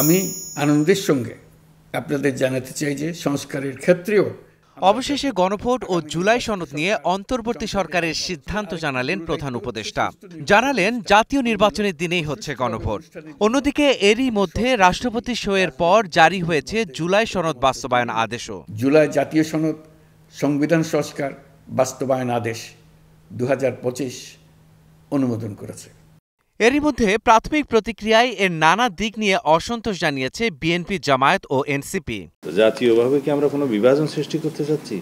আমি আনন্দের সঙ্গে আপনাদের জানাতে চাই যে সংস্কারের ক্ষেত্রেও অবশেষে গণভোট ও জুলাই সনদ নিয়ে অন্তর্বর্তী সরকারের সিদ্ধান্ত জানালেন প্রধান উপদেষ্টা। জানালেন জাতীয় নির্বাচনের দিনেই হচ্ছে গণভোট। অন্যদিকে এরই মধ্যে রাষ্ট্রপতি সইয়ের পর জারি হয়েছে জুলাই সনদ বাস্তবায়ন আদেশও। জুলাই জাতীয় সনদ সংবিধান সংস্কার বাস্তবায়ন আদেশ 2025 অনুমোদন করেছে। এরই মধ্যে প্রাথমিক প্রতিক্রিয়ায় এর নানা দিক নিয়ে অসন্তোষ জানিয়েছে বিএনপি, জামায়াত ও এনসিপি। জাতীয়ভাবে কি আমরা কোনো বিভাজন সৃষ্টি করতে চাচ্ছি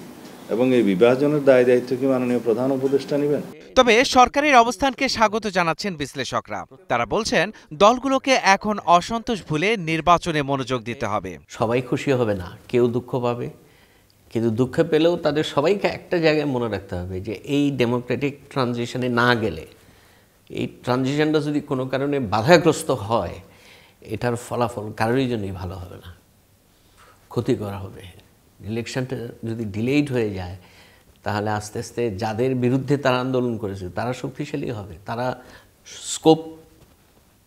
এবং এই বিভাজনের দায় দায়িত্ব কি মাননীয় প্রধান উপদেষ্টা নেবেন? তবে সরকারের অবস্থানকে স্বাগত জানাচ্ছেন বিশ্লেষকরা। তারা বলছেন দলগুলোকে এখন অসন্তোষ ভুলে নির্বাচনে মনোযোগ দিতে হবে। সবাই খুশি হবে না, কেউ দুঃখ পাবে, কিন্তু দুঃখ পেলেও তাদের সবাইকে একটা জায়গায় মনে রাখতে হবে যে এই ডেমোক্রেটিক ট্রানজিশনে না গেলে, এই ট্রানজিশনটা যদি কোনো কারণে বাধাগ্রস্ত হয়, এটার ফলাফল কারোরই জন্যই ভালো হবে না, ক্ষতি করা হবে। ইলেকশনটা যদি ডিলেইড হয়ে যায় তাহলে আস্তে আস্তে যাদের বিরুদ্ধে তারা আন্দোলন করেছে তারা শক্তিশালী হবে, তারা স্কোপ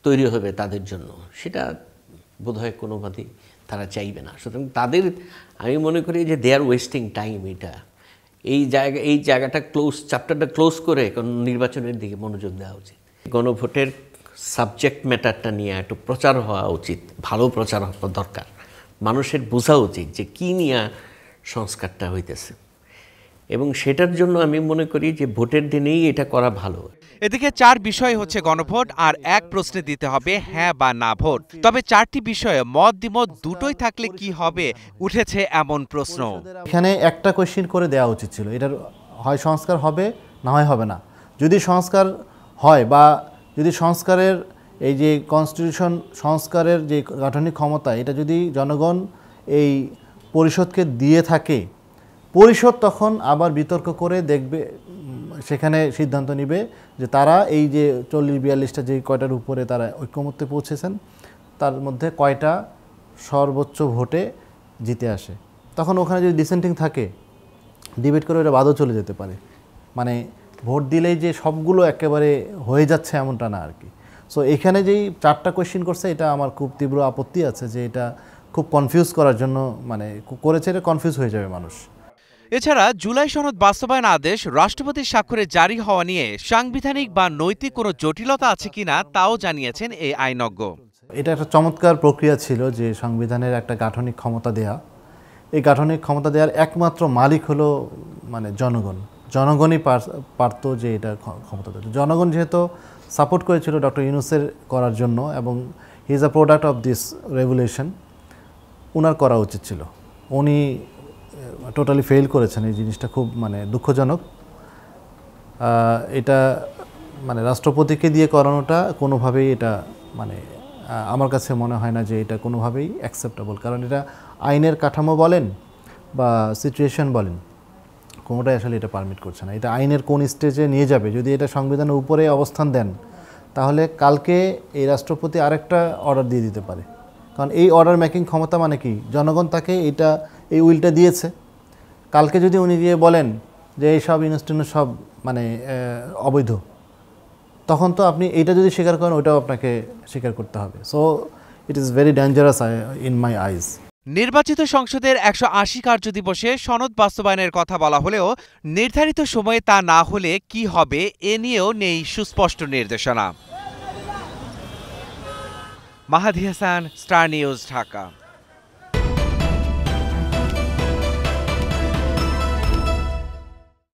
তৈরি হবে তাদের জন্য, সেটা বোধহয় কোনোভাবেই তারা চাইবে না। সুতরাং তাদের, আমি মনে করি যে দে আর ওয়েস্টিং টাইম। এটা এই জায়গাটা চ্যাপ্টারটা ক্লোজ করে নির্বাচনের দিকে মনোযোগ দেওয়া উচিত। গণভোটের সাবজেক্ট ম্যাটারটা নিয়ে একটু প্রচার হওয়া উচিত, ভালো প্রচার হওয়া দরকার। মানুষের বোঝা উচিত যে কী নিয়ে সংস্কারটা হইতেছে, এবং সেটার জন্য আমি মনে করি যে ভোটের দিনেই এটা করা ভালো। এদিকে 4 বিষয় হচ্ছে গণভোট, আর 1 প্রশ্নে দিতে হবে হ্যাঁ বা না ভোট। তবে 4টি বিষয়ে মত দ্বিমত দুটোই থাকলে কি হবে, উঠেছে এমন প্রশ্ন। এখানে একটা কোয়েশ্চেন করে দেওয়া উচিত ছিল, এটার হয় সংস্কার হবে না হয় হবে না। যদি সংস্কার হয় বা যদি সংস্কারের এই যে কনস্টিটিউশন সংস্কারের যে গাঠনিক ক্ষমতা, এটা যদি জনগণ এই পরিষদকে দিয়ে থাকে, পরিষদ তখন আবার বিতর্ক করে দেখবে, সেখানে সিদ্ধান্ত নিবে যে তারা এই যে 40-42টা যে কয়টার উপরে তারা ঐক্যমত্যে পৌঁছেছেন তার মধ্যে কয়টা সর্বোচ্চ ভোটে জিতে আসে। তখন ওখানে যদি ডিসেন্টিং থাকে, ডিবেট করে ওটা বাদও চলে যেতে পারে। মানে ভোট দিলেই যে সবগুলো একেবারে হয়ে যাচ্ছে এমনটা না আর কি। সো এখানে যেই 4টা কোয়েশ্চেন করছে, এটা আমার খুব তীব্র আপত্তি আছে যে এটা খুব কনফিউজ করার জন্য মানে করেছে, এটা কনফিউজ হয়ে যাবে মানুষ। এছাড়া জুলাই সনদ বাস্তবায়ন আদেশ রাষ্ট্রপতির স্বাক্ষরে জারি হওয়া নিয়ে সাংবিধানিক বা নৈতিক কোনো জটিলতা আছে কিনা তাও জানিয়েছেন এই আইনজ্ঞ। এটা একটা চমৎকার প্রক্রিয়া ছিল যে সংবিধানের একটা গাঠনিক ক্ষমতা দেয়া। এই গাঠনিক ক্ষমতা দেওয়ার একমাত্র মালিক হলো মানে জনগণই পারত যে এটা ক্ষমতা দেয়। জনগণ যেহেতু সাপোর্ট করেছিল ডক্টর ইউনূসের করার জন্য, এবং he is a product of this revolution, ওনার করা উচিত ছিল। উনি টোটালি ফেল করেছেন। এই জিনিসটা খুব মানে দুঃখজনক। এটা মানে রাষ্ট্রপতিকে দিয়ে করানোটা কোনোভাবেই এটা মানে আমার কাছে মনে হয় না যে এটা কোনোভাবেই অ্যাকসেপ্টেবল। কারণ এটা আইনের কাঠামো বলেন বা সিচুয়েশন বলেন, কোনোটাই আসলে এটা পারমিট করছে না। এটা আইনের কোন স্টেজে নিয়ে যাবে, যদি এটা সংবিধানের উপরে অবস্থান দেন তাহলে কালকে এই রাষ্ট্রপতি আরেকটা অর্ডার দিয়ে দিতে পারে। কারণ এই অর্ডার মেকিং ক্ষমতা মানে কি, জনগণ তাকে এই উইলটা দিয়েছে। কালকে যদি উনি গিয়ে বলেন যে এই সব ইনস্টিটিউশন সব মানে অবৈধ, তখন তো আপনি এইটা যদি স্বীকার করেন ওইটাও আপনাকে স্বীকার করতে হবে। So it is very dangerous in my eyes. নির্বাচিত সংসদের 180 কার্যদিবসে সনদ বাস্তবায়নের কথা বলা হলেও নির্ধারিত সময়ে তা না হলে কি হবে এ নিয়েও নেই সুস্পষ্ট নির্দেশনা। মাহাদি হাসান, স্টার নিউজ, ঢাকা।